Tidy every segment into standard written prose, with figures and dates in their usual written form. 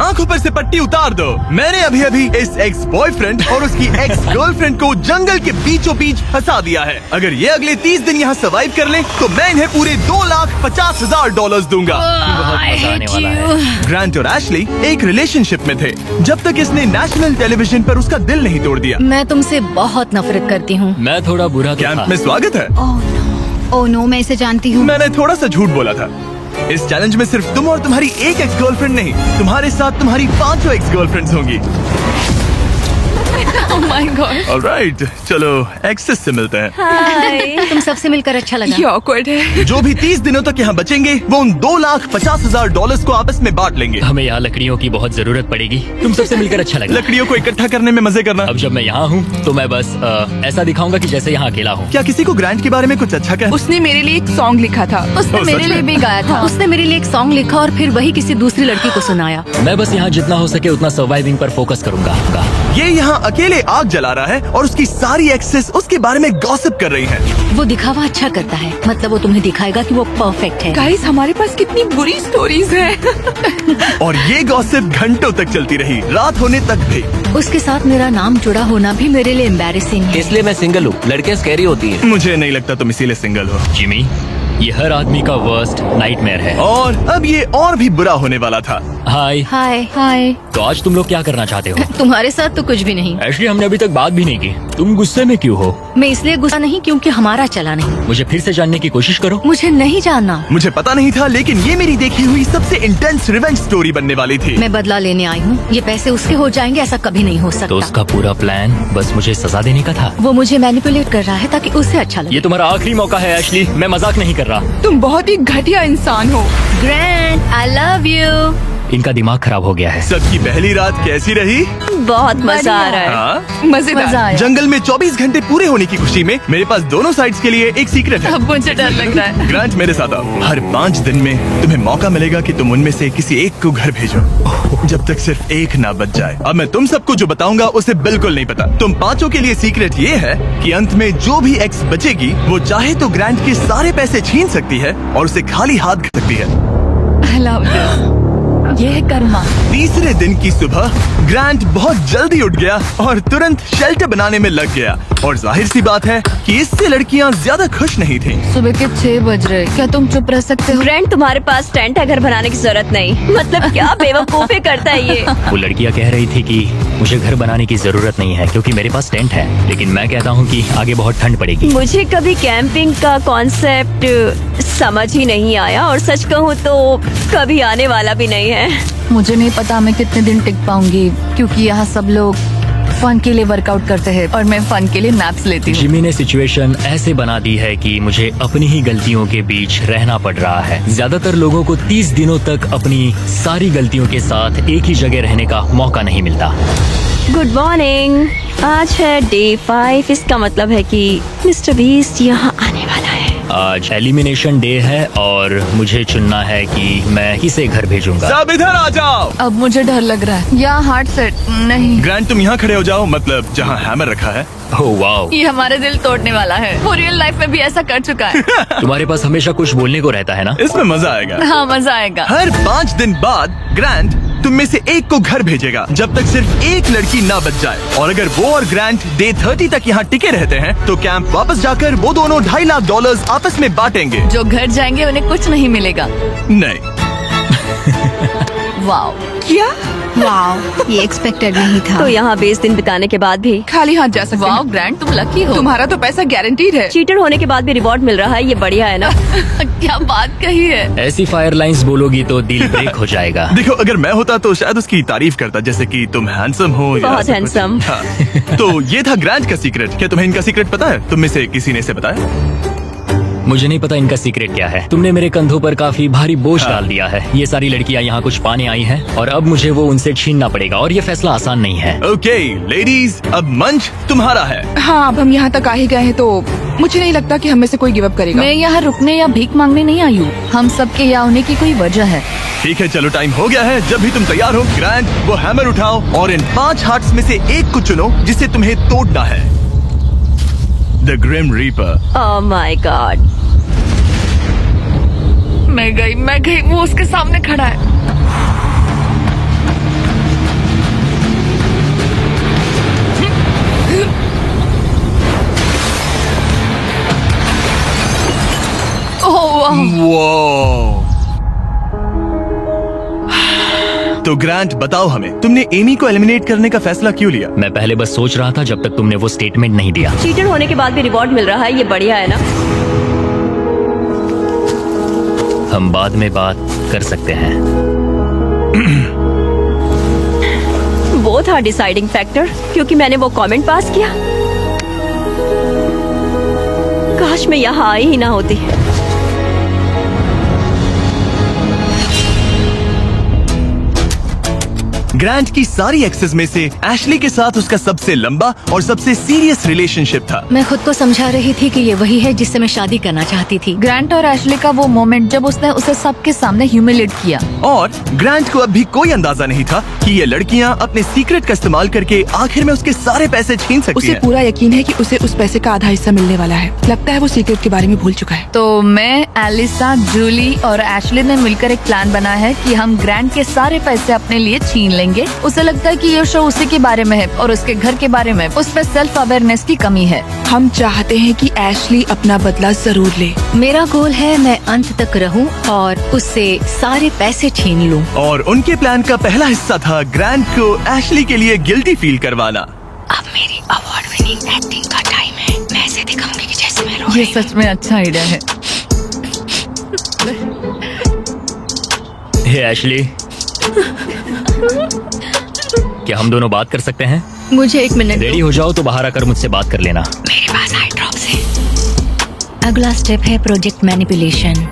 आंखों पर से पट्टी उतार दो। मैंने अभी अभी इस एक्स बॉयफ्रेंड और उसकी एक्स गर्लफ्रेंड को जंगल के बीचों बीच फंसा दिया है। अगर ये अगले 30 दिन यहाँ सर्वाइव कर ले तो मैं इन्हें पूरे $2,50,000 दूंगा। ग्रांट और एशली एक रिलेशनशिप में थे जब तक इसने नेशनल टेलीविजन पर उसका दिल नहीं तोड़ दिया। मैं तुमसे बहुत नफरत करती हूँ। मैं थोड़ा बुरा कैंप में स्वागत है। ओह नो, मैं इसे जानती हूँ। मैंने थोड़ा सा झूठ बोला था। इस चैलेंज में सिर्फ तुम और तुम्हारी एक एक्स गर्लफ्रेंड नहीं, तुम्हारे साथ तुम्हारी 5 एक्स गर्लफ्रेंड्स होंगी। Oh my God. ऑलराइट, चलो एक्सेस से मिलते हैं। हाय। तुम सबसे मिलकर अच्छा लगा। ये awkward है। जो भी 30 दिनों तक यहाँ बचेंगे वो उन $2,50,000 को आपस में बांट लेंगे। हमें यहाँ लकड़ियों की बहुत जरूरत पड़ेगी। तुम सबसे मिलकर अच्छा लगा। लकड़ियों को इकट्ठा करने में मजे करना। अब जब मैं यहाँ हूँ तो मैं बस ऐसा दिखाऊंगा कि जैसे यहाँ अकेला हूँ। क्या किसी को ग्रांट के बारे में कुछ अच्छा कहना? उसने मेरे लिए एक सॉन्ग लिखा था। उसने सच मेरे लिए में? भी गाया था। उसने मेरे लिए एक सॉन्ग लिखा और फिर वही किसी दूसरी लड़की को सुनाया। मैं बस यहाँ जितना हो सके उतना सर्वाइविंग पर फोकस करूंगा। ये यहाँ अकेले आग जला रहा है और उसकी सारी एक्सेस उसके बारे में गॉसिप कर रही हैं। वो दिखावा अच्छा करता है, मतलब वो तुम्हें दिखाएगा कि वो परफेक्ट है। गाइस, हमारे पास कितनी बुरी स्टोरीज हैं। और ये गॉसिप घंटों तक चलती रही, रात होने तक भी। उसके साथ मेरा नाम जुड़ा होना भी मेरे लिए एम्बैरेसिंग है। इसलिए मैं सिंगल हूँ। लड़कियाँ स्कैरी होती हैं। मुझे नहीं लगता तुम इसीलिए सिंगल हो। जिमी, ये हर आदमी का वर्स्ट नाइटमेयर है। और अब ये और भी बुरा होने वाला था। हाय। हाय हाय। तो आज तुम लोग क्या करना चाहते हो? तुम्हारे साथ तो कुछ भी नहीं। एक्चुअली हमने अभी तक बात भी नहीं की। तुम गुस्से में क्यों हो? मैं इसलिए गुस्सा नहीं क्योंकि हमारा चला नहीं। मुझे फिर से जानने की कोशिश करो। मुझे नहीं जानना। मुझे पता नहीं था, लेकिन ये मेरी देखी हुई सबसे इंटेंस रिवेंज स्टोरी बनने वाली थी। मैं बदला लेने आई हूँ। ये पैसे उसके हो जाएंगे ऐसा कभी नहीं हो तो सकता। उसका पूरा प्लान बस मुझे सजा देने का था। वो मुझे मैनिपुलेट कर रहा है ताकि उसे अच्छा लगे। ये तुम्हारा आखिरी मौका है एशली, मैं मजाक नहीं कर रहा। तुम बहुत ही घटिया इंसान हो। Grand, I love you. इनका दिमाग खराब हो गया है। सबकी पहली रात कैसी रही? बहुत मजा आ रहा है। हाँ? मजेदार। मजा आया। जंगल में 24 घंटे पूरे होने की खुशी में मेरे पास दोनों साइड्स के लिए एक सीक्रेट है। अब मुझे डर लग रहा है। ग्रांट, मेरे साथ आओ। हर 5 दिन में तुम्हें मौका मिलेगा कि तुम उनमें से किसी एक को घर भेजो, जब तक सिर्फ एक ना बच जाए। अब मैं तुम सबको जो बताऊंगा उसे बिल्कुल नहीं पता। तुम 5 के लिए सीक्रेट ये है कि अंत में जो भी एक्स बचेगी वो चाहे तो ग्रांट के सारे पैसे छीन सकती है और उसे खाली हाथ कर सकती है। I love this. ये है कर्मा। तीसरे दिन की सुबह ग्रांट बहुत जल्दी उठ गया और तुरंत शेल्टर बनाने में लग गया। और जाहिर सी बात है कि इससे लड़कियां ज्यादा खुश नहीं थीं। सुबह के 6 बज रहे, क्या तुम चुप रह सकते हो? ग्रैंड, तुम्हारे पास टेंट है, घर बनाने की जरूरत नहीं। मतलब क्या बेवकूफी करता है ये। वो लड़कियां कह रही थी कि मुझे घर बनाने की जरूरत नहीं है क्योंकि मेरे पास टेंट है, लेकिन मैं कहता हूँ कि आगे बहुत ठंड पड़ेगी। मुझे कभी कैंपिंग का कॉन्सेप्ट समझ ही नहीं आया और सच कहूँ तो कभी आने वाला भी नहीं है। मुझे नहीं पता मैं कितने दिन टिक पाऊंगी क्योंकि यहाँ सब लोग फन के लिए वर्कआउट करते हैं और मैं फन के लिए नैप्स लेती हूँ। जिमी ने सिचुएशन ऐसे बना दी है कि मुझे अपनी ही गलतियों के बीच रहना पड़ रहा है। ज्यादातर लोगों को 30 दिनों तक अपनी सारी गलतियों के साथ एक ही जगह रहने का मौका नहीं मिलता। Good morning. आज है डे 5। इसका मतलब है कि मिस्टर बीस्ट यहाँ आने वाला है। आज एलिमिनेशन डे है और मुझे चुनना है कि मैं किसे घर भेजूंगा। सब इधर आ जाओ। अब मुझे डर लग रहा है। यहाँ हार्ट सेट नहीं। ग्रांट, तुम यहाँ खड़े हो जाओ, मतलब जहाँ हैमर रखा है। ओह वाओ, ये हमारे दिल तोड़ने वाला है। वो रियल लाइफ में भी ऐसा कर चुका है। तुम्हारे पास हमेशा कुछ बोलने को रहता है ना। इसमें मजा आएगा। हाँ, मजा आएगा। हर 5 दिन बाद ग्रांट तुम में से एक को घर भेजेगा जब तक सिर्फ एक लड़की ना बच जाए। और अगर वो और ग्रांट डे 30 तक यहाँ टिके रहते हैं तो कैंप वापस जाकर वो दोनों $2.5 आपस में बांटेंगे। जो घर जाएंगे उन्हें कुछ नहीं मिलेगा। नहीं। वाओ, क्या? वाओ, ये एक्सपेक्टेड नहीं था। तो यहाँ 20 दिन बिताने के बाद भी खाली हाथ जा सकते वाओ हैं। ग्रैंड, तुम लकी हो। तुम्हारा तो पैसा गारंटीड है। चीटर होने के बाद भी रिवॉर्ड मिल रहा है, ये बढ़िया है ना। क्या बात कही है। ऐसी फायर लाइंस बोलोगी तो दिल ब्रेक हो जाएगा। देखो, अगर मैं होता तो शायद उसकी तारीफ करता, जैसे कि तुम हैंडसम हो या बहुत ऐसा कुछ। handsome। हाँ। तो ये था ग्रांट का सीक्रेट। क्या तुम्हें इनका सीक्रेट पता है? तुम में से किसी ने इसे बताया? मुझे नहीं पता इनका सीक्रेट क्या है। तुमने मेरे कंधों पर काफी भारी बोझ डाल दिया है। ये सारी लड़कियां यहाँ कुछ पाने आई हैं और अब मुझे वो उनसे छीनना पड़ेगा और ये फैसला आसान नहीं है। ओके लेडीज, अब मंच तुम्हारा है। हाँ, अब हम यहाँ तक आ ही गए हैं तो मुझे नहीं लगता कि हम में से कोई गिव अप करेगा। मैं यहाँ रुकने या भीख मांगने नहीं आई हूँ। हम सबके यहाँ होने की कोई वजह है। ठीक है, चलो टाइम हो गया है। जब भी तुम तैयार हो ग्रांट, वो हैमर उठाओ और इन 5 हार्ट्स में से एक को चुनो जिसे तुम्हें तोड़ना है। The grim reaper. Oh my god. मैं गई, वो उसके सामने खड़ा है। तो ग्रांट बताओ हमें, तुमने एमी को एलिमिनेट करने का फैसला क्यों लिया? मैं पहले बस सोच रहा था जब तक तुमने वो स्टेटमेंट नहीं दिया। चीटर होने के बाद भी रिवॉर्ड मिल रहा है, ये बढ़िया है ना? हम बाद में बात कर सकते हैं। वो था डिसाइडिंग फैक्टर, क्योंकि मैंने वो कमेंट पास किया। काश मैं यहाँ आई ही ना होती। ग्रांट की सारी एक्सेस में से एशली के साथ उसका सबसे लंबा और सबसे सीरियस रिलेशनशिप था। मैं खुद को समझा रही थी कि ये वही है जिससे मैं शादी करना चाहती थी। ग्रांट और एशली का वो मोमेंट जब उसने उसे सबके सामने ह्यूमिलेट किया। और ग्रांट को अब भी कोई अंदाजा नहीं था कि ये लड़कियां अपने सीक्रेट का इस्तेमाल करके आखिर में उसके सारे पैसे छीन सकती उसे हैं। पूरा यकीन है कि उसे उस पैसे का आधा हिस्सा मिलने वाला है। लगता है वो सीक्रेट के बारे में भूल चुका है। तो मैं, एलिसा, जूली और एशली ने मिलकर एक प्लान बनाया है कि हम ग्रांट के सारे पैसे अपने लिए छीन लेंगे। उसे लगता है कि ये शो उसी के बारे में है और उसके घर के बारे में। उसमें सेल्फ अवेयरनेस की कमी है। हम चाहते हैं कि एशली अपना बदला जरूर ले। मेरा गोल है मैं अंत तक रहूं और उससे सारे पैसे छीन लूं। और उनके प्लान का पहला हिस्सा था ग्रांट को एशली के लिए गिल्टी फील करवाना। अब मेरी अवार्ड विनिंग एक्टिंग का टाइम है। मैं ऐसे दिखाऊंगी कि जैसे मैं रो ये रही हूं। सच में अच्छा आइडिया है। हे एशली, क्या हम दोनों बात कर सकते हैं? मुझे 1 मिनट रेडी हो जाओ तो बाहर आकर मुझसे बात कर लेना। मेरे पास आई ड्रॉप्स है। अगला स्टेप है प्रोजेक्ट मैनिपुलेशन।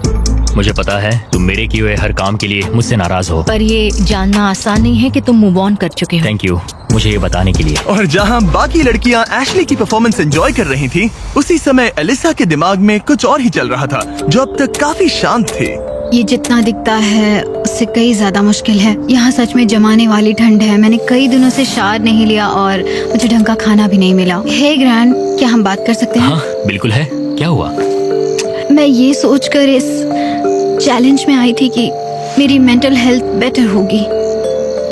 मुझे पता है तुम मेरे किए हुए हर काम के लिए मुझसे नाराज हो। पर ये जानना आसान नहीं है कि तुम मूव ऑन कर चुके हो। थैंक यू मुझे ये बताने के लिए। और जहां बाकी लड़कियां एशली की परफॉर्मेंस एंजॉय कर रही थी, उसी समय एलिसा के दिमाग में कुछ और ही चल रहा था जो अब तक काफी शांत थे। ये जितना दिखता है उससे कई ज्यादा मुश्किल है। यहाँ सच में जमाने वाली ठंड है। मैंने कई दिनों से शावर नहीं लिया और मुझे ढंग का खाना भी नहीं मिला। हे ग्रैंड, क्या हम बात कर सकते हैं? हाँ बिल्कुल है। क्या हुआ? मैं ये सोचकर इस चैलेंज में आई थी कि मेरी मेंटल हेल्थ बेटर होगी,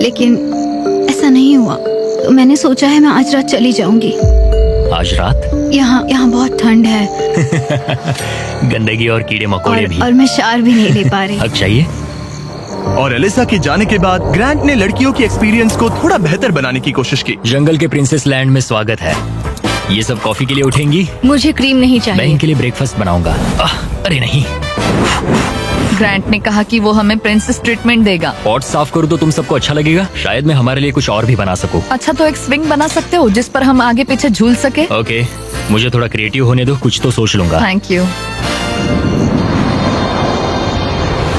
लेकिन ऐसा नहीं हुआ। तो मैंने सोचा है मैं आज रात चली जाऊंगी। आज रात? यहाँ बहुत ठंड है गंदगी और कीड़े मकोड़े भी। और मैं शावर भी नहीं ले पा रही। हक चाहिए। और एलिसा के जाने के बाद ग्रांट ने लड़कियों की एक्सपीरियंस को थोड़ा बेहतर बनाने की कोशिश की। जंगल के प्रिंसेस लैंड में स्वागत है। ये सब कॉफी के लिए उठेंगी? मुझे क्रीम नहीं मैं चाहिए। इनके लिए ब्रेकफास्ट बनाऊंगा। अरे नहीं, ग्रांट ने कहा कि वो हमें प्रिंसेस ट्रीटमेंट देगा। पॉट साफ करूँ तो तुम सबको अच्छा लगेगा। शायद मैं हमारे लिए कुछ और भी बना सकूं। अच्छा, तो एक स्विंग बना सकते हो जिस पर हम आगे पीछे झूल सके। ओके, मुझे थोड़ा क्रिएटिव होने दो, कुछ तो सोच लूंगा। Thank you.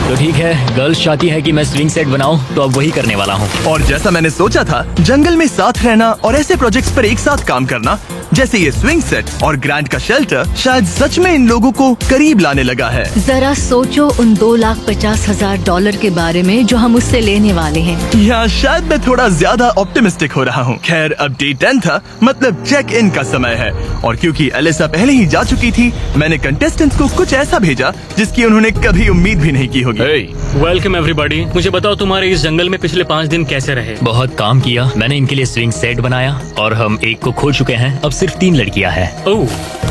तो ठीक है, गर्ल्स चाहती है कि मैं स्विंग सेट बनाऊं, तो अब वही करने वाला हूँ। और जैसा मैंने सोचा था, जंगल में साथ रहना और ऐसे प्रोजेक्ट्स पर एक साथ काम करना जैसे ये स्विंग सेट और ग्रांट का शेल्टर शायद सच में इन लोगों को करीब लाने लगा है। जरा सोचो उन $2,50,000 के बारे में जो हम उससे लेने वाले हैं। या शायद मैं थोड़ा ज्यादा ऑप्टिमिस्टिक हो रहा हूँ। खैर, अब डे 10 था, मतलब चेक इन का समय है। और क्योंकि एलिसा पहले ही जा चुकी थी, मैंने कंटेस्टेंट्स को कुछ ऐसा भेजा जिसकी उन्होंने कभी उम्मीद भी नहीं की होगी। Welcome everybody. मुझे बताओ तुम्हारे इस जंगल में पिछले 5 दिन कैसे रहे? बहुत काम किया। मैंने इनके लिए स्विंग सेट बनाया और हम एक को खो चुके हैं। अब सिर्फ 3 लड़कियां हैं। ओह,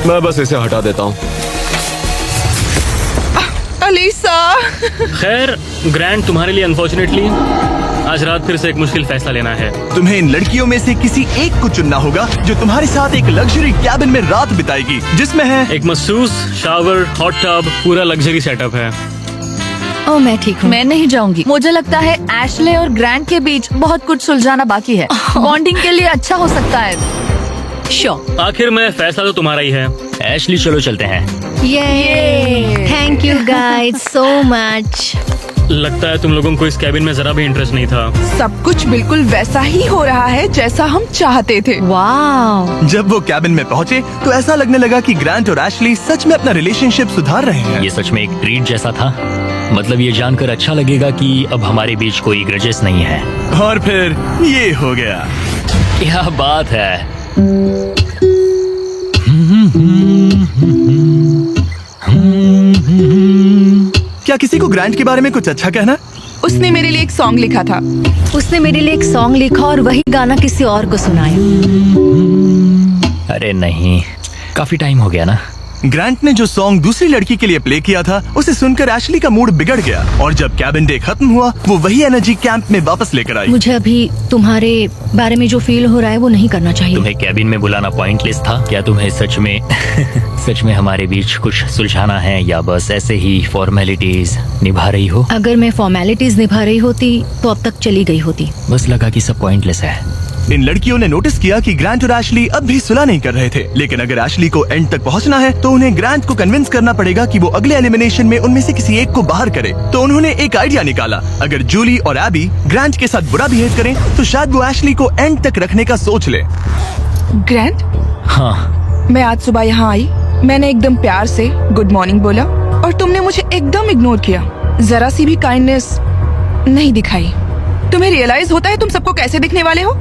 मैं बस इसे हटा देता हूँ। एलिसा, खैर ग्रैंड, तुम्हारे लिए अनफॉर्चुनेटली आज रात फिर से एक मुश्किल फैसला लेना है। तुम्हें इन लड़कियों में से किसी एक को चुनना होगा जो तुम्हारे साथ एक लग्जरी कैबिन में रात बिताएगी, जिसमें है एक मसूस, शावर, हॉट टब, पूरा लग्जरी सेटअप है। ओ मैं ठीक हूँ। मैं नहीं जाऊंगी। मुझे लगता है एशले और ग्रांट के बीच बहुत कुछ सुलझाना बाकी है। बॉन्डिंग के लिए अच्छा हो सकता है। श्योर। आखिर में फैसला तो तुम्हारा ही है। एशली, चलो चलते हैं। ये thank you guys so much. लगता है तुम लोगों को इस कैबिन में जरा भी इंटरेस्ट नहीं था। सब कुछ बिल्कुल वैसा ही हो रहा है जैसा हम चाहते थे। वाह, जब वो कैबिन में पहुँचे तो ऐसा लगने लगा कि ग्रांट और एशली सच में अपना रिलेशनशिप सुधार रहे हैं। ये सच में एक ट्रीट जैसा था। मतलब ये जानकर अच्छा लगेगा कि अब हमारे बीच कोई ग्रजेस नहीं है। और फिर ये हो गया। क्या बात है। क्या किसी को ग्रांट के बारे में कुछ अच्छा कहना? उसने मेरे लिए एक सॉन्ग लिखा था। उसने मेरे लिए एक सॉन्ग लिखा और वही गाना किसी और को सुनाया। अरे नहीं, काफी टाइम हो गया ना। ग्रांट ने जो सॉन्ग दूसरी लड़की के लिए प्ले किया था उसे सुनकर एशली का मूड बिगड़ गया और जब कैबिन डे खत्म हुआ वो वही एनर्जी कैंप में वापस लेकर आई। मुझे अभी तुम्हारे बारे में जो फील हो रहा है वो नहीं करना चाहिए। तुम्हें कैबिन में बुलाना पॉइंटलेस था क्या? तुम्हें सच में सच में हमारे बीच कुछ सुलझाना है या बस ऐसे ही फॉर्मेलिटीज निभा रही हो? अगर मैं फॉर्मेलिटीज निभा रही होती तो अब तक चली गई होती। बस लगा कि सब पॉइंटलेस है। इन लड़कियों ने नोटिस किया कि ग्रांट और एशली अब भी सुलह नहीं कर रहे थे, लेकिन अगर एशली को एंड तक पहुंचना है तो उन्हें ग्रांट को कन्विंस करना पड़ेगा कि वो अगले एलिमिनेशन में उनमें से किसी एक को बाहर करे। तो उन्होंने एक आइडिया निकाला, अगर जूली और एबी ग्रांट के साथ बुरा बिहेव करें तो शायद वो एशली को एंड तक रखने का सोच ले। ग्रैंड, हाँ, मैं आज सुबह यहाँ आई, मैंने एकदम प्यार से गुड मॉर्निंग बोला और तुमने मुझे एकदम इग्नोर किया, जरा सी भी काइंडनेस नहीं दिखाई। तुम्हें रियलाइज होता है तुम सबको कैसे दिखने वाले हो?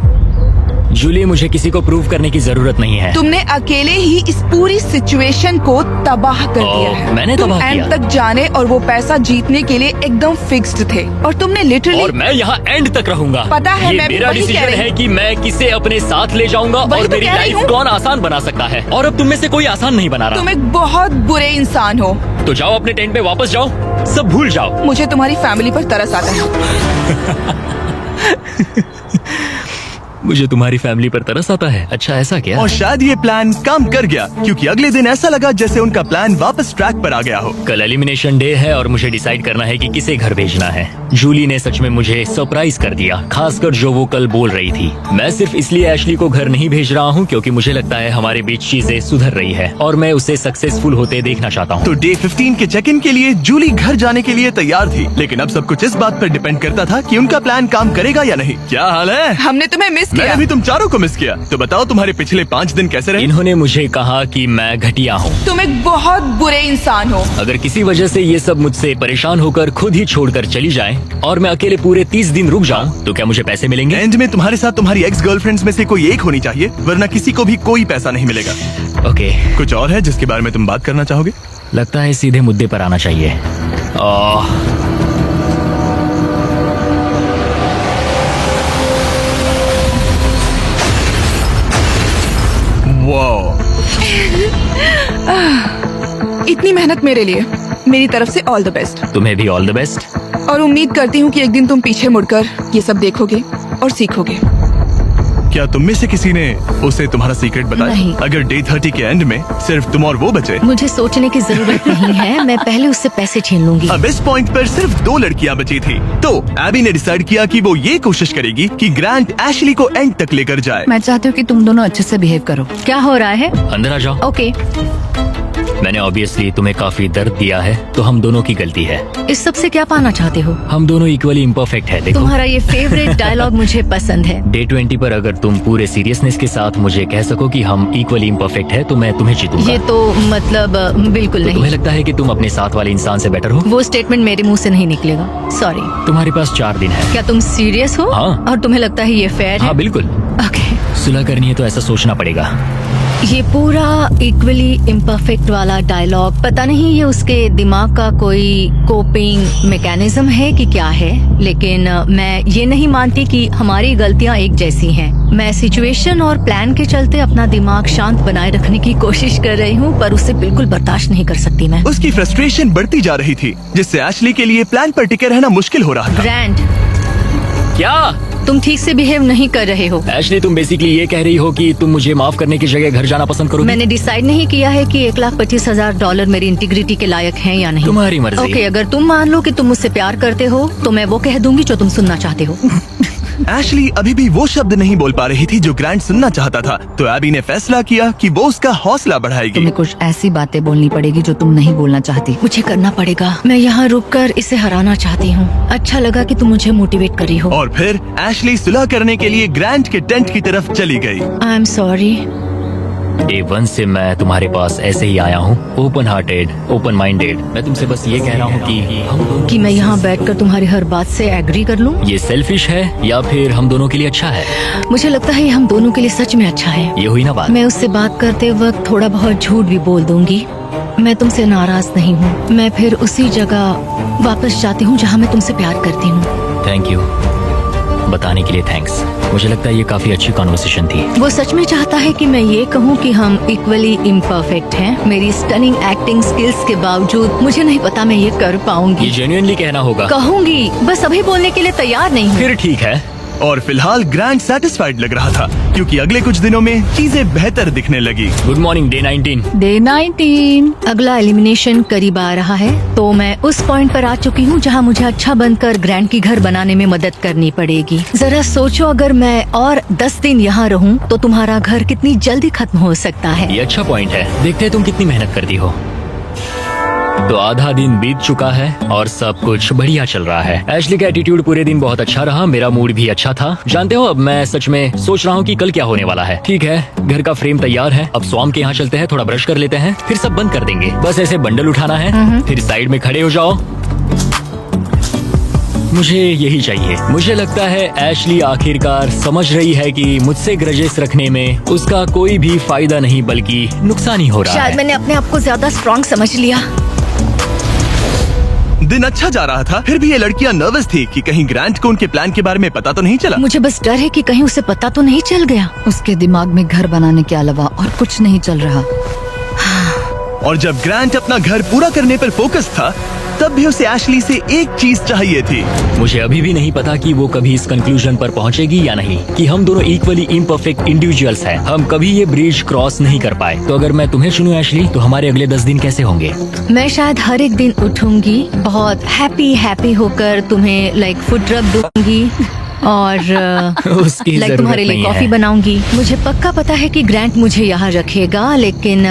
जूली, मुझे किसी को प्रूव करने की जरूरत नहीं है। तुमने अकेले ही इस पूरी सिचुएशन को तबाह कर दिया है। मैंने तुम तबाह एंड किया? तक जाने और वो पैसा जीतने के लिए एकदम फिक्स्ड थे और तुमने लिटरली। और मैं यहाँ एंड तक रहूंगा। पता है, ये मैं भी मेरा वही कह डिसीजन रही है हूँ। कि मैं किसे अपने साथ ले जाऊंगा वही और तो मेरी कह रही लाइफ हूँ। कौन आसान बना सकता है, और अब तुम में से कोई आसान नहीं बना तुम रहा। एक बहुत बुरे इंसान हो। तो जाओ अपने टेंट में वापस जाओ, सब भूल जाओ। मुझे तुम्हारी फैमिली पर तरस आता है। मुझे तुम्हारी फैमिली पर तरस आता है। अच्छा, ऐसा क्या? और शायद ये प्लान काम कर गया, क्योंकि अगले दिन ऐसा लगा जैसे उनका प्लान वापस ट्रैक पर आ गया हो। कल एलिमिनेशन डे है और मुझे डिसाइड करना है कि किसे घर भेजना है। जूली ने सच में मुझे सरप्राइज कर दिया, खासकर जो वो कल बोल रही थी। मैं सिर्फ इसलिए एशली को घर नहीं भेज रहा हूँ क्योंकि मुझे लगता है हमारे बीच चीजें सुधर रही है और मैं उसे सक्सेसफुल होते देखना चाहता हूँ। तो डे 15 के चेक इन के लिए जूली घर जाने के लिए तैयार थी, लेकिन अब सब कुछ इस बात पर डिपेंड करता था कि उनका प्लान काम करेगा या नहीं। क्या हाल है? हमने तुम्हें मिस मैंने किया। भी तुम चारों को मिस किया। तो बताओ तुम्हारे पिछले 5 दिन कैसे रहे? इन्होंने मुझे कहा कि मैं घटिया हूँ। तुम एक बहुत बुरे इंसान हो। अगर किसी वजह से ये सब मुझसे परेशान होकर खुद ही छोड़कर चली जाएं और मैं अकेले पूरे 30 दिन रुक जाऊं तो क्या मुझे पैसे मिलेंगे? एंड में तुम्हारे साथ तुम्हारी एक्स गर्लफ्रेंड्स में से कोई एक होनी चाहिए, वरना किसी को भी कोई पैसा नहीं मिलेगा। ओके, कुछ और है जिसके बारे में तुम बात करना चाहोगे? लगता है सीधे मुद्दे पर आना चाहिए। वाह, इतनी मेहनत मेरे लिए, मेरी तरफ से ऑल द बेस्ट। तुम्हें भी ऑल द बेस्ट। और उम्मीद करती हूँ कि एक दिन तुम पीछे मुड़कर ये सब देखोगे और सीखोगे। क्या तुम में से किसी ने उसे तुम्हारा सीक्रेट बताया? नहीं। अगर डे 30 के एंड में सिर्फ तुम और वो बचे, मुझे सोचने की जरूरत नहीं है, मैं पहले उससे पैसे छीन लूंगी। अब इस पॉइंट पर सिर्फ 2 लड़कियां बची थी। तो एबी ने डिसाइड किया कि वो ये कोशिश करेगी कि ग्रांट एशली को एंड तक लेकर जाए। मैं चाहती हूँ कि तुम दोनों अच्छे से बिहेव करो। क्या हो रहा है? अंदर आ जाओ। ओके, मैंने ऑब्वियसली तुम्हें काफी दर्द दिया है, तो हम दोनों की गलती है। इस सब से क्या पाना चाहते हो? हम दोनों इक्वली इम्परफेक्ट है। देखो, तुम्हारा ये फेवरेट डायलॉग मुझे पसंद है। डे 20 पर अगर तुम पूरे सीरियसनेस के साथ मुझे कह सको कि हम इक्वली इम्परफेक्ट है तो मैं तुम्हें जीतूंगा। ये तो मतलब बिल्कुल तो नहीं। तुम्हें लगता है कि तुम अपने साथ वाले इंसान से बेटर हो? वो स्टेटमेंट मेरे मुंह से नहीं निकलेगा, सॉरी। तुम्हारे पास 4 दिन है। क्या तुम सीरियस हो? हाँ। और तुम्हें लगता है ये फेयर हाँ, है? बिल्कुल। ओके, सुलह करनी है तो ऐसा सोचना पड़ेगा। ये पूरा इक्वली इम्परफेक्ट वाला डायलॉग, पता नहीं ये उसके दिमाग का कोई कोपिंग मैकेनिज्म है कि क्या है, लेकिन मैं ये नहीं मानती कि हमारी गलतियां एक जैसी हैं। मैं सिचुएशन और प्लान के चलते अपना दिमाग शांत बनाए रखने की कोशिश कर रही हूँ, पर उसे बिल्कुल बर्दाश्त नहीं कर सकती मैं। उसकी फ्रस्ट्रेशन बढ़ती जा रही थी, जिससे एशली के लिए प्लान पर टिके रहना मुश्किल हो रहा था। ग्रैंड, क्या तुम ठीक से बिहेव नहीं कर रहे हो। एशली, तुम बेसिकली ये कह रही हो कि तुम मुझे माफ करने की जगह घर जाना पसंद करोगी? मैंने डिसाइड नहीं किया है कि $1,25,000 मेरी इंटीग्रिटी के लायक हैं या नहीं। तुम्हारी मर्जी। ओके, अगर तुम मान लो कि तुम मुझसे प्यार करते हो तो मैं वो कह दूंगी जो तुम सुनना चाहते हो। एशली अभी भी वो शब्द नहीं बोल पा रही थी जो ग्रांट सुनना चाहता था, तो एबी ने फैसला किया कि वो उसका हौसला बढ़ाएगी। तुम्हें कुछ ऐसी बातें बोलनी पड़ेगी जो तुम नहीं बोलना चाहती। मुझे करना पड़ेगा, मैं यहाँ रुककर इसे हराना चाहती हूँ। अच्छा लगा कि तुम मुझे मोटिवेट कर रही हो। और फिर एशली सुलह करने के लिए ग्रांट के टेंट की तरफ चली गई। I am sorry. डे 1 से मैं तुम्हारे पास ऐसे ही आया हूँ, ओपन हार्टेड, ओपन माइंडेड। मैं तुमसे बस ये कह रहा हूँ कि मैं यहाँ बैठकर तुम्हारी हर बात से एग्री कर लूँ? ये सेल्फिश है या फिर हम दोनों के लिए अच्छा है? मुझे लगता है ये हम दोनों के लिए सच में अच्छा है। ये हुई ना बात। मैं उससे बात करते वक्त थोड़ा बहुत झूठ भी बोल दूंगी। मैं तुमसे नाराज नहीं हूँ। मैं फिर उसी जगह वापस जाती हूँ जहाँ मैं तुमसे प्यार करती हूँ। थैंक यू, बताने के लिए थैंक्स। मुझे लगता है ये काफी अच्छी कॉन्वर्सेशन थी। वो सच में चाहता है कि मैं ये कहूँ कि हम इक्वली इम्परफेक्ट हैं। मेरी स्टनिंग एक्टिंग स्किल्स के बावजूद मुझे नहीं पता मैं ये कर ये पाऊंगी। जेन्युइनली कहना होगा। कहूंगी, बस अभी बोलने के लिए तैयार नहीं हूँ। फिर ठीक है। और फिलहाल ग्रैंड सेटिस्फाइड लग रहा था क्योंकि अगले कुछ दिनों में चीजें बेहतर दिखने लगी। Good morning day 19। डे 19। अगला एलिमिनेशन करीब आ रहा है, तो मैं उस पॉइंट पर आ चुकी हूँ जहाँ मुझे अच्छा बनकर ग्रैंड की घर बनाने में मदद करनी पड़ेगी। जरा सोचो, अगर मैं और 10 दिन यहाँ रहूँ तो तुम्हारा घर कितनी जल्दी खत्म हो सकता है। ये अच्छा पॉइंट है। देखते हैं तुम कितनी मेहनत करती हो। तो आधा दिन बीत चुका है और सब कुछ बढ़िया चल रहा है। एशली का एटीट्यूड पूरे दिन बहुत अच्छा रहा, मेरा मूड भी अच्छा था। जानते हो, अब मैं सच में सोच रहा हूँ कि कल क्या होने वाला है। ठीक है, घर का फ्रेम तैयार है। अब स्वाम के यहाँ चलते हैं, थोड़ा ब्रश कर लेते हैं, फिर सब बंद कर देंगे। बस ऐसे बंडल उठाना है, फिर साइड में खड़े हो जाओ। मुझे यही चाहिए। मुझे लगता है एशली आखिरकार समझ रही है कि मुझसे ग्रजेस रखने में उसका कोई भी फायदा नहीं बल्कि नुकसान ही हो रहा शायद है। मैंने अपने आप को ज्यादा स्ट्रॉन्ग समझ लिया। दिन अच्छा जा रहा था, फिर भी ये लड़कियां नर्वस थी कि कहीं ग्रैंट को उनके प्लान के बारे में पता तो नहीं चला। मुझे बस डर है कि कहीं उसे पता तो नहीं चल गया। उसके दिमाग में घर बनाने के अलावा और कुछ नहीं चल रहा। और जब ग्रैंट अपना घर पूरा करने पर फोकस था, तब भी उसे एशली से एक चीज चाहिए थी। मुझे अभी भी नहीं पता कि वो कभी इस कंक्लूजन पर पहुंचेगी या नहीं कि हम दोनों इक्वली इम्परफेक्ट इंडिविजुअल्स हैं। हम कभी ये ब्रिज क्रॉस नहीं कर पाए। तो अगर मैं तुम्हें चुनूं एशली, तो हमारे अगले 10 दिन कैसे होंगे? मैं शायद हर एक दिन उठूंगी, बहुत हैप्पी होकर तुम्हें लाइक फुड रब दूंगी और उसकी लाइक जरूरत तुम्हारे लिए नहीं कॉफी है। बनाऊंगी। मुझे पक्का पता है कि ग्रैंट मुझे यहाँ रखेगा, लेकिन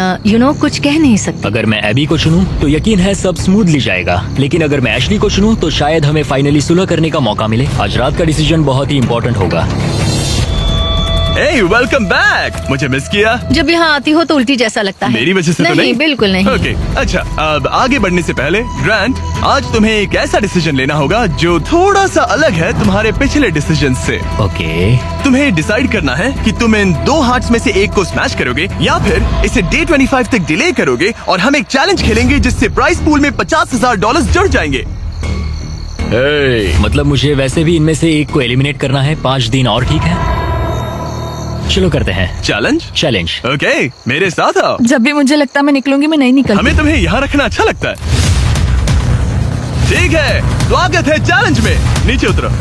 कुछ कह नहीं सकती। अगर मैं एबी को चुनूं तो यकीन है सब स्मूथली जाएगा, लेकिन अगर मैं एशली को चुनूं तो शायद हमें फाइनली सुलह करने का मौका मिले। आज रात का डिसीजन बहुत ही इम्पोर्टेंट होगा। Hey, welcome back! मुझे मिस किया? जब यहाँ आती हो तो उल्टी जैसा लगता है। मेरी वजह से तो नहीं? बिल्कुल नहीं। ओके, अच्छा, अब आगे बढ़ने से पहले ग्रैंट, आज तुम्हें एक ऐसा डिसीजन लेना होगा जो थोड़ा सा अलग है तुम्हारे पिछले डिसीजन से। ओके। तुम्हें डिसाइड करना है कि तुम इन 2 हार्ट्स में से एक को स्मैश करोगे या फिर इसे डे 25 तक डिले करोगे और हम एक चैलेंज खेलेंगे जिससे प्राइस पूल में $50,000 जुड़ जाएंगे। मतलब मुझे वैसे भी इनमें से एक को एलिमिनेट करना है। 5 दिन और ठीक है, चलो करते हैं चैलेंज। ओके, मेरे साथ आओ। जब भी मुझे लगता मैं निकलूंगी, मैं नहीं निकलती। हमें तुम्हें यहाँ रखना अच्छा लगता है। ठीक है, स्वागत है चैलेंज में। नीचे उतरो।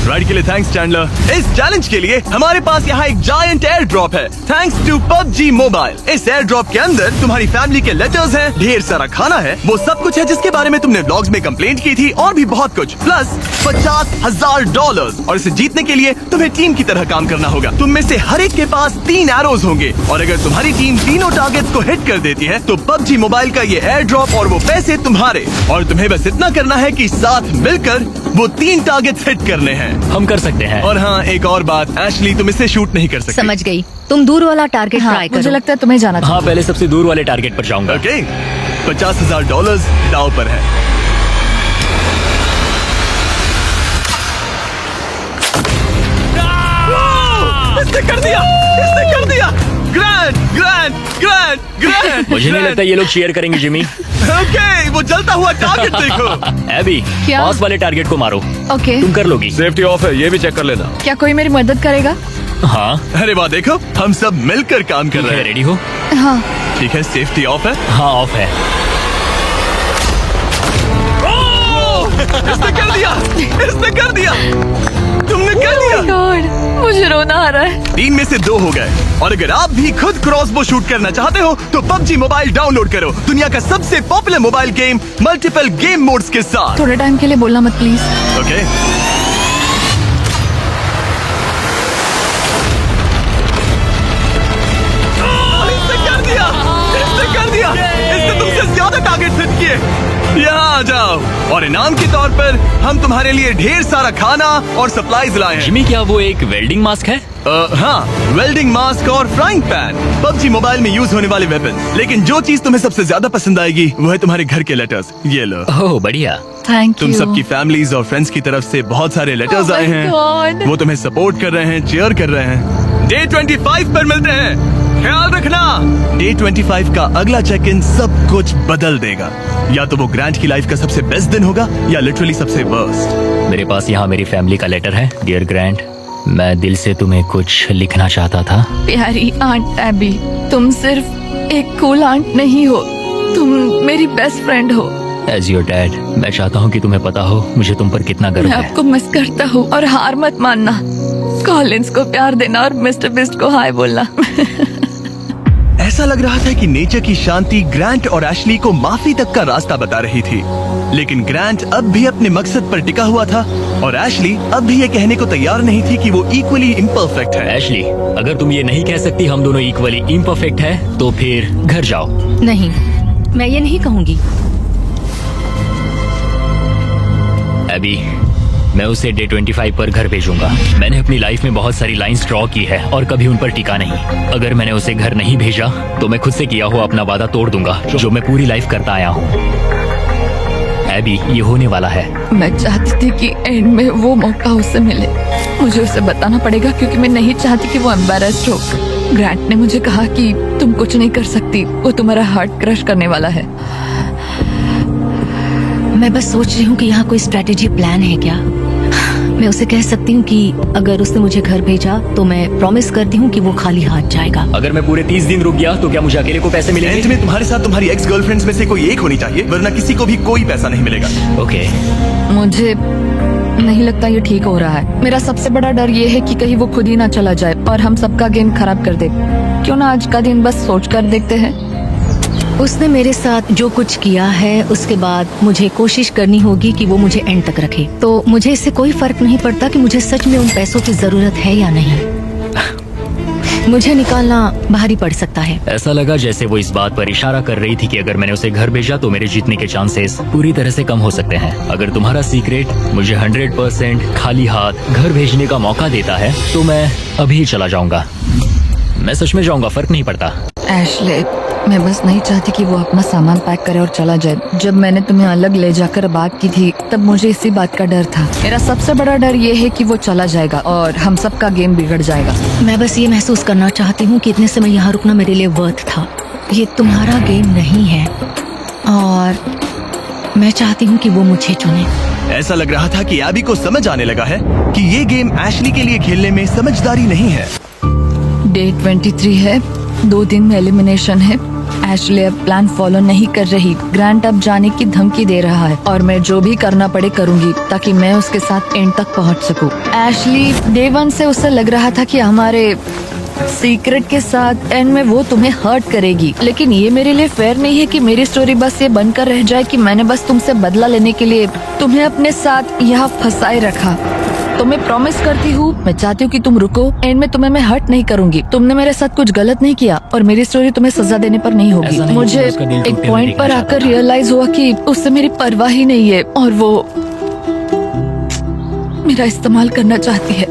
राइड के लिए थैंक्स चैंडलर। इस चैलेंज के लिए हमारे पास यहाँ एक जायंट एयर ड्रॉप है, थैंक्स टू PUBG मोबाइल। इस एयर ड्रॉप के अंदर तुम्हारी फैमिली के लेटर्स हैं, ढेर सारा खाना है, वो सब कुछ है जिसके बारे में तुमने व्लॉग्स में कंप्लेंट की थी, और भी बहुत कुछ, प्लस $50,000। और इसे जीतने के लिए तुम्हें टीम की तरह काम करना होगा। तुम में से हर एक के पास 3 एरोज होंगे, और अगर तुम्हारी टीम तीनों टारगेट्स को हिट कर देती है तो PUBG मोबाइल का ये एयर ड्रॉप और वो पैसे तुम्हारे। और तुम्हें बस इतना करना है कि साथ मिलकर वो 3 टारगेट्स हिट करने हैं। हम कर सकते हैं। और हाँ, एक और बात, एशली तुम इससे शूट नहीं कर सकती। समझ गई। तुम दूर वाला टारगेट हाँ, ट्राई मुझे करो। लगता है तुम्हें जाना चाहिए। हाँ, पहले सबसे दूर वाले टारगेट पर जाऊंगा। ओके, $50,000 दाव पर है। इसने कर दिया, इसने कर दिया। ग्रैंड। मुझे नहीं लगता ये लोग शेयर करेंगे जिमी। ओके, वो जलता हुआ टारगेट देखो। एबी, क्या? बॉस वाले टारगेट को मारो। ओके, तुम कर लोगी। सेफ्टी ऑफ है, ये भी चेक कर लेना। क्या कोई मेरी मदद करेगा? हाँ, अरे वाह, देखो हम सब मिलकर काम कर रहे हैं। रेडी हो? हाँ। ठीक है, सेफ्टी ऑफ है। हाँ, ऑफ है। इसने कर दिया, इसने कर दिया, तुमने कर दिया। गॉड, मुझे रोना आ रहा है। 3 में से 2 हो गए। और अगर आप भी खुद क्रॉसबो शूट करना चाहते हो तो PUBG मोबाइल डाउनलोड करो, दुनिया का सबसे popular mobile game multiple game modes के साथ। थोड़े टाइम के लिए बोलना मत प्लीज। ओके, इसने कर दिया, इसने कर दिया, इसने तुमसे ज्यादा टारगेट हिट किए। यहाँ आ जाओ, और इनाम के तौर पर हम तुम्हारे लिए ढेर सारा खाना और सप्लाईज लाए हैं। जिमी, क्या वो एक वेल्डिंग मास्क है? हाँ, वेल्डिंग मास्क और फ्राइंग पैन, PUBG मोबाइल में यूज होने वाले वेपन। लेकिन जो चीज तुम्हें सबसे ज्यादा पसंद आएगी वो है तुम्हारे घर के लेटर्स। ये लो। ओह, बढ़िया। थैंक तुम यू। सबकी फैमिलीज और फ्रेंड्स की तरफ से बहुत सारे लेटर्स Oh my आए हैं। God. वो तुम्हें सपोर्ट कर रहे हैं, चीयर कर रहे हैं। डे 25 पर मिलते हैं, ख्याल रखना। डे 25 का अगला चेक इन सब कुछ बदल देगा। या तो वो ग्रैंड की लाइफ का सबसे बेस्ट दिन होगा या लिटरली सबसे वर्स्ट। मेरे पास यहाँ मेरी फैमिली का लेटर है। डियर ग्रैंड, मैं दिल से तुम्हें कुछ लिखना चाहता था। प्यारी आंट एबी, तुम सिर्फ एक कूल आंट नहीं हो, तुम मेरी बेस्ट फ्रेंड हो। एज योर डैड, मैं चाहता हूँ कि तुम्हें पता हो मुझे तुम पर कितना गर्व मैं है। आपको मिस करता हूँ और हार मत मानना। कॉलिंस को प्यार देना और मिस्टर बिस्ट को हाय बोलना। ऐसा लग रहा था कि नेचर की शांति ग्रांट और एशली को माफी तक का रास्ता बता रही थी, लेकिन ग्रांट अब भी अपने मकसद पर टिका हुआ था और एशली अब भी ये कहने को तैयार नहीं थी कि वो इक्वली इम्परफेक्ट है। एशली, अगर तुम ये नहीं कह सकती हम दोनों इक्वली इम्परफेक्ट है तो फिर घर जाओ। नहीं, मैं ये नहीं कहूंगी। एबी, मैं उसे डे 25 पर घर भेजूंगा। मैंने अपनी लाइफ में बहुत सारी लाइंस ड्रॉ की है और कभी उन पर टिका नहीं। अगर मैंने उसे घर नहीं भेजा तो मैं खुद से किया हुआ अपना वादा तोड़ दूंगा जो मैं पूरी लाइफ करता आया हूँ। एबी, ये होने वाला है। मैं चाहती थी कि एंड में वो मौका उसे मिले। मुझे उसे बताना पड़ेगा क्योंकि मैं नहीं चाहती कि वो एम्बैरेस्ड हो। ग्रांट ने मुझे कहा कि तुम कुछ नहीं कर सकती, वो तुम्हारा हार्ट क्रश करने वाला है। मैं बस सोच रही हूँ कि यहाँ कोई स्ट्रेटेजी प्लान है क्या। मैं उसे कह सकती हूँ कि अगर उसने मुझे घर भेजा तो मैं प्रॉमिस करती हूँ कि वो खाली हाथ जाएगा। अगर मैं पूरे 30 दिन रुक गया तो क्या मुझे अकेले को पैसे एंड मिलेंगे? में तुम्हारे साथ तुम्हारी एक्स गर्लफ्रेंड्स में से कोई एक होनी चाहिए, वरना किसी को भी कोई पैसा नहीं मिलेगा। ओके। मुझे नहीं लगता ये ठीक हो रहा है। मेरा सबसे बड़ा डर ये है कि कहीं वो खुद ही ना चला जाए और हम सबका गेम खराब कर दे। क्यों ना आज का दिन बस सोच कर देखते हैं। उसने मेरे साथ जो कुछ किया है उसके बाद मुझे कोशिश करनी होगी कि वो मुझे एंड तक रखे। तो मुझे इससे कोई फर्क नहीं पड़ता कि मुझे सच में उन पैसों की जरूरत है या नहीं। मुझे निकालना भारी पड़ सकता है। ऐसा लगा जैसे वो इस बात पर इशारा कर रही थी कि अगर मैंने उसे घर भेजा तो मेरे जीतने के चांसेस पूरी तरह से कम हो सकते हैं। अगर तुम्हारा सीक्रेट मुझे 100% खाली हाथ घर भेजने का मौका देता है तो मैं अभी चला जाऊंगा। मैं सच में जाऊंगा, फर्क नहीं पड़ता। एशले, मैं बस नहीं चाहती कि वो अपना सामान पैक करे और चला जाए। जब मैंने तुम्हें अलग ले जाकर बात की थी तब मुझे इसी बात का डर था। मेरा सबसे बड़ा डर ये है कि वो चला जाएगा और हम सबका गेम बिगड़ जाएगा। मैं बस ये महसूस करना चाहती हूँ कि इतने समय यहाँ रुकना मेरे लिए वर्थ था। ये तुम्हारा गेम नहीं है और मैं चाहती हूँ कि वो मुझे चुने। ऐसा लग रहा था कि एबी को समझ आने लगा है कि ये गेम एशली के लिए खेलने में समझदारी नहीं है। डे 23 है, 2 दिन में एलिमिनेशन है। एशले अब प्लान फॉलो नहीं कर रही। ग्रांट अब जाने की धमकी दे रहा है और मैं जो भी करना पड़े करूंगी ताकि मैं उसके साथ एंड तक पहुंच सकूं। एशली, डे 1 से उसे लग रहा था कि हमारे सीक्रेट के साथ एंड में वो तुम्हें हर्ट करेगी, लेकिन ये मेरे लिए फेयर नहीं है कि मेरी स्टोरी बस ये बनकर रह जाए कि मैंने बस तुमसे बदला लेने के लिए तुम्हें अपने साथ यहाँ फंसाए रखा। तो मैं प्रॉमिस करती हूँ, मैं चाहती हूँ कि तुम रुको। एंड में तुम्हें मैं हर्ट नहीं करूंगी। तुमने मेरे साथ कुछ गलत नहीं किया और मेरी स्टोरी तुम्हें सजा देने पर नहीं होगी। ऐसा नहीं मुझे कि उसका दिल एक टूटे पॉइंट हुए पर देखना आकर चाहता। रियलाइज हुआ कि उससे मेरी परवाह ही नहीं है और वो मेरा इस्तेमाल करना चाहती है।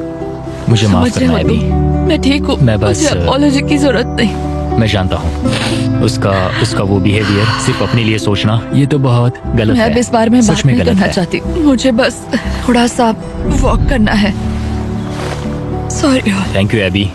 मुझे माफ समझ रहे करना हो एबी। तुम? मैं ठीक हूँ, मैं बस- मुझे अपॉलॉजी की जरूरत नहीं। मैं जानता हूँ उसका वो बिहेवियर सिर्फ अपने लिए सोचना ये तो बहुत गलत मैं है। अब इस बारे में सच बात में नहीं गलत करना है। चाहती। मुझे बस थोड़ा सा वॉक करना है। Sorry. Thank you Abby.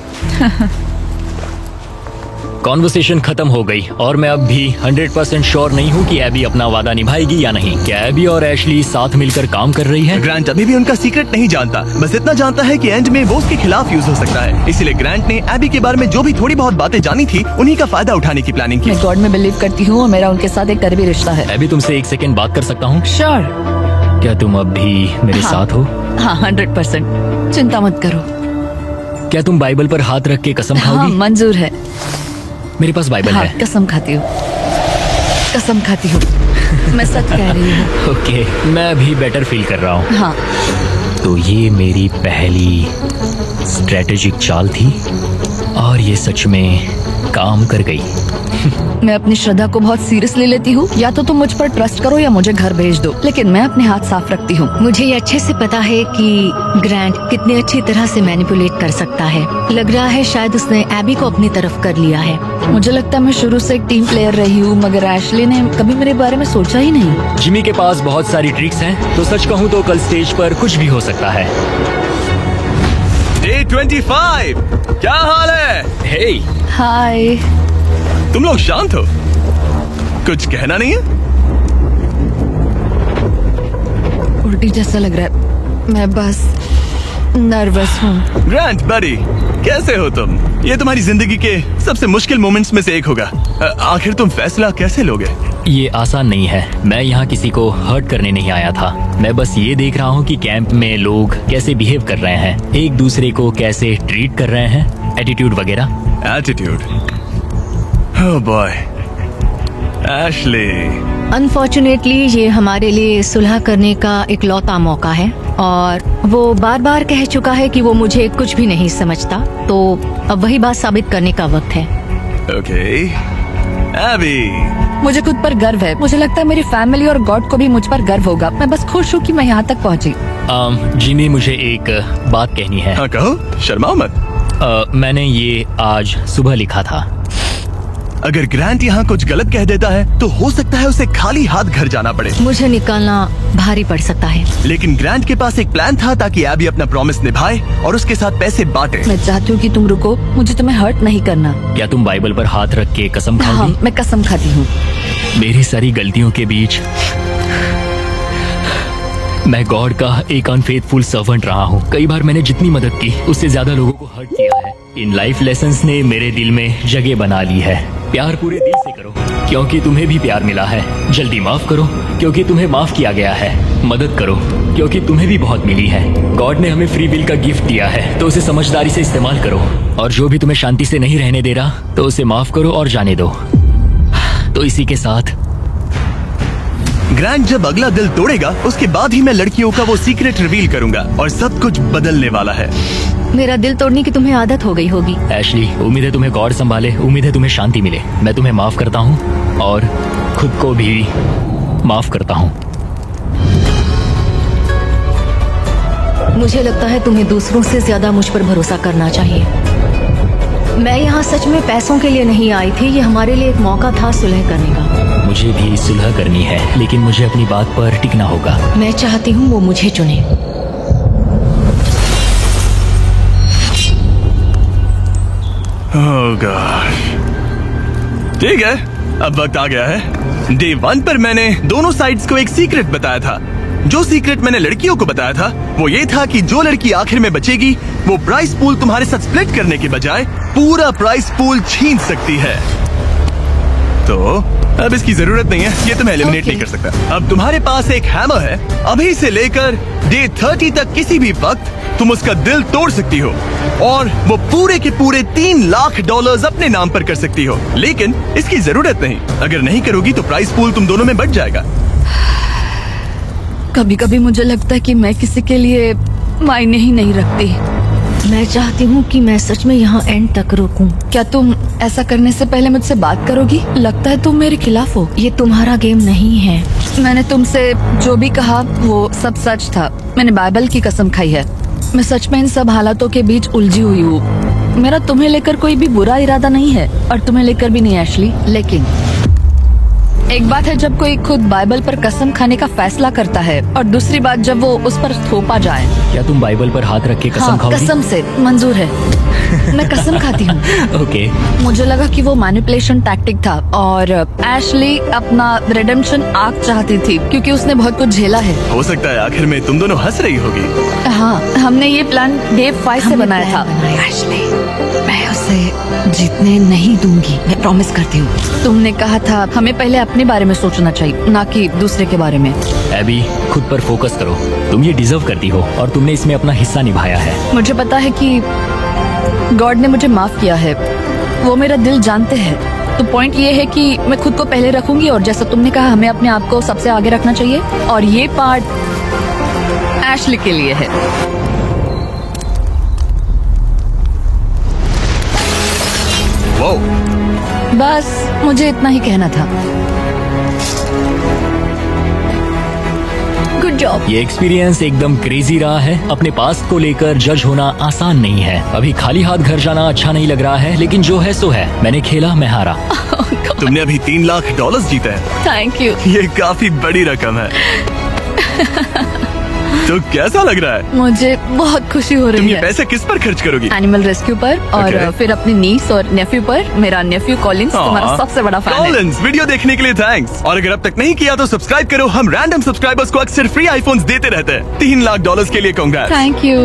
Conversation खत्म हो गई और मैं अब भी 100% श्योर नहीं हूँ कि एबी अपना वादा निभाएगी या नहीं। क्या एबी और एशली साथ मिलकर काम कर रही है? ग्रांट अभी भी उनका सीक्रेट नहीं जानता, बस इतना जानता है कि एंड में वो उसके खिलाफ यूज हो सकता है। इसलिए ग्रांट ने एबी के बारे में जो भी थोड़ी बहुत बातें जानी थी उन्हीं का फायदा उठाने की प्लानिंग की। मैं गॉड में बिलीव करती हूँ और मेरा उनके साथ एक करीबी रिश्ता है। एबी, तुमसे 1 सेकेंड बात कर सकता हूँ? श्योर। क्या तुम अब भी मेरे हाँ। साथ हो? हाँ, 100%। चिंता मत करो। क्या तुम बाइबल पर हाथ रख के कसम हाँ, खाओगी? मंजूर है। मेरे पास बाइबल हाँ, है। कसम खाती हूँ, कसम खाती हूँ। मैं सच कह रही हूँ। ओके, मैं भी बेटर फील कर रहा हूँ। हाँ, तो ये मेरी पहली स्ट्रेटेजिक चाल थी और ये सच में काम कर गई। मैं अपनी श्रद्धा को बहुत सीरियसली लेती हूँ। या तो तुम मुझ पर ट्रस्ट करो या मुझे घर भेज दो, लेकिन मैं अपने हाथ साफ रखती हूँ। मुझे ये अच्छे से पता है कि ग्रांट कितनी अच्छी तरह से मैनिपुलेट कर सकता है। लग रहा है शायद उसने एबी को अपनी तरफ कर लिया है। मुझे लगता है मैं शुरू से एक टीम प्लेयर रही हूँ, मगर एशली ने कभी मेरे बारे में सोचा ही नहीं। जिमी के पास बहुत सारी ट्रिक्स हैं, तो सच कहूँ तो कल स्टेज पर कुछ भी हो सकता है। डे 25, क्या हाल है? हे, हाय। तुम लोग शांत हो? कुछ कहना नहीं है? उल्टी जैसा लग रहा है। मैं बस नर्वस हूँ। ग्रांट बड़ी, कैसे हो तुम? ये तुम्हारी जिंदगी के सबसे मुश्किल मोमेंट्स में से एक होगा। आखिर तुम फैसला कैसे लोगे? ये आसान नहीं है। मैं यहाँ किसी को हर्ट करने नहीं आया था। मैं बस ये देख रहा हूँ कि कैंप में लोग कैसे बिहेव कर रहे हैं, एक दूसरे को कैसे ट्रीट कर रहे हैं, एटीट्यूड वगैरह। Attitude? Oh boy, Ashley. Unfortunately ये हमारे लिए सुलह करने का इकलौता मौका है और वो बार बार कह चुका है कि वो मुझे कुछ भी नहीं समझता, तो अब वही बात साबित करने का वक्त है। Okay, Abby. मुझे खुद पर गर्व है। मुझे लगता है मेरी फैमिली और गॉड को भी मुझ पर गर्व होगा। मैं बस खुश हूँ कि मैं यहाँ तक पहुँची। जिमी, मुझे एक बात कहनी है। हाँ कहो, शर्माओ मत। मैंने ये आज सुबह लिखा था। अगर ग्रांट यहाँ कुछ गलत कह देता है तो हो सकता है उसे खाली हाथ घर जाना पड़े। मुझे निकालना भारी पड़ सकता है, लेकिन ग्रांट के पास एक प्लान था ताकि एबी अपना प्रॉमिस निभाए और उसके साथ पैसे बांटे। मैं चाहती हूँ कि तुम रुको, मुझे तुम्हें हर्ट नहीं करना। क्या तुम बाइबल पर हाथ रख के कसम हाँ, खाओगी? मैं कसम खाती हूँ। मेरी सारी गलतियों के बीच मैं गॉड का एक अनफेथफुल सर्वेंट रहा हूँ। कई बार मैंने जितनी मदद की उससे ज्यादा लोगों को हर्ट किया है। इन लाइफ लेसन्स ने मेरे दिल में जगह बना ली है। प्यार पूरे दिल से करो क्योंकि तुम्हें भी प्यार मिला है। जल्दी माफ करो क्योंकि तुम्हें माफ किया गया है। मदद करो क्योंकि तुम्हें भी बहुत मिली है। गॉड ने हमें फ्री विल का गिफ्ट दिया है, तो उसे समझदारी से इस्तेमाल करो। और जो भी तुम्हें शांति से नहीं रहने दे रहा तो उसे माफ करो और जाने दो। तो इसी के साथ ग्रांट जब अगला दिल तोड़ेगा उसके बाद ही मैं लड़कियों का वो सीक्रेट रिवील करूंगा और सब कुछ बदलने वाला है। मेरा दिल तोड़ने की तुम्हें आदत हो गई होगी। एशली, उम्मीद है तुम्हें गॉड संभाले, उम्मीद है तुम्हें शांति मिले। मैं तुम्हें माफ करता हूँ और खुद को भी माफ करता हूँ। मुझे लगता है तुम्हें दूसरों से ज्यादा मुझ पर भरोसा करना चाहिए। मैं यहाँ सच में पैसों के लिए नहीं आई थी। ये हमारे लिए एक मौका था सुलह करने का। मुझे भी सुलह करनी है, लेकिन मुझे अपनी बात पर टिकना होगा। मैं चाहती हूँ वो मुझे चुने। Oh gosh. ठीक है, अब वक्त आ गया है। डे 1 पर मैंने दोनों साइड्स को एक सीक्रेट बताया था। जो सीक्रेट मैंने लड़कियों को बताया था वो ये था कि जो लड़की आखिर में बचेगी वो प्राइस पूल तुम्हारे साथ स्प्लिट करने के बजाय पूरा प्राइस पूल छीन सकती है। तो अब इसकी जरूरत नहीं है, ये तुम्हें एलिमिनेट नहीं कर सकता। अब तुम्हारे पास एक हैमर है। अभी से लेकर डे 30 तक किसी भी वक्त तुम उसका दिल तोड़ सकती हो और वो पूरे के पूरे $3 लाख अपने नाम पर कर सकती हो। लेकिन इसकी जरूरत नहीं। अगर नहीं करोगी तो प्राइस पूल तुम दोनों में बढ़ जाएगा। कभी कभी मुझे लगता है कि मैं किसी के लिए मायने ही नहीं रखती। मैं चाहती हूँ कि मैं सच में यहाँ एंड तक रुकूं। क्या तुम ऐसा करने से पहले मुझसे बात करोगी? लगता है तुम मेरे खिलाफ हो। ये तुम्हारा गेम नहीं है। मैंने तुमसे जो भी कहा वो सब सच था। मैंने बाइबल की कसम खाई है। मैं सच में इन सब हालातों के बीच उलझी हुई हूँ। मेरा तुम्हें लेकर कोई भी बुरा इरादा नहीं है और तुम्हें लेकर भी नहीं एशली। लेकिन एक बात है जब कोई खुद बाइबल पर कसम खाने का फैसला करता है और दूसरी बात जब वो उस पर थोपा जाए। क्या तुम बाइबल पर हाथ रख के कसम खाओगी? कसम से मंजूर है। मैं कसम खाती हूँ। ओके। मुझे लगा कि वो मैनिपुलेशन टैक्टिक था और एशली अपना रिडेम्पशन आर्क चाहती थी क्योंकि उसने बहुत कुछ झेला है। हो सकता है आखिर में तुम दोनों हंस रही होगी। हाँ, हमने ये प्लान डे 5 से बनाया था। एशली, मैं उसे जीतने नहीं दूंगी, मैं प्रॉमिस करती हूँ। तुमने कहा था हमें पहले अपने बारे में सोचना चाहिए, ना कि दूसरे के बारे में। एबी, खुद पर फोकस करो। तुम ये डिजर्व करती हो और तुमने इसमें अपना हिस्सा निभाया है। मुझे पता है कि गॉड ने मुझे माफ किया है। वो मेरा दिल जानते हैं। तो पॉइंट ये है कि मैं खुद को पहले रखूंगी और जैसा तुमने कहा हमें अपने आप को सबसे आगे रखना चाहिए और ये पार्ट एशली के लिए है। वो बस मुझे इतना ही कहना था। Good job. ये एक्सपीरियंस एकदम क्रेजी रहा है। अपने पास्ट को लेकर जज होना आसान नहीं है। अभी खाली हाथ घर जाना अच्छा नहीं लग रहा है, लेकिन जो है सो है। मैंने खेला, मैं हारा। तुमने अभी $3 लाख जीते हैं। Thank you. ये काफी बड़ी रकम है। तो कैसा लग रहा है? मुझे बहुत खुशी हो तुम रही ये है। पैसे किस पर खर्च करोगी? एनिमल रेस्क्यू पर और Okay. फिर अपनी नीस और नेफ्यू पर। मेरा नेफ्यू कॉलिंस तुम्हारा सबसे बड़ा फैन है। कॉलिंस, वीडियो देखने के लिए थैंक्स। और अगर अब तक नहीं किया तो सब्सक्राइब करो। हम रैंडम सब्सक्राइबर्स को अक्सर फ्री आईफोन्स देते रहते हैं। $3 लाख के लिए कांग्रेट्स। Thank you.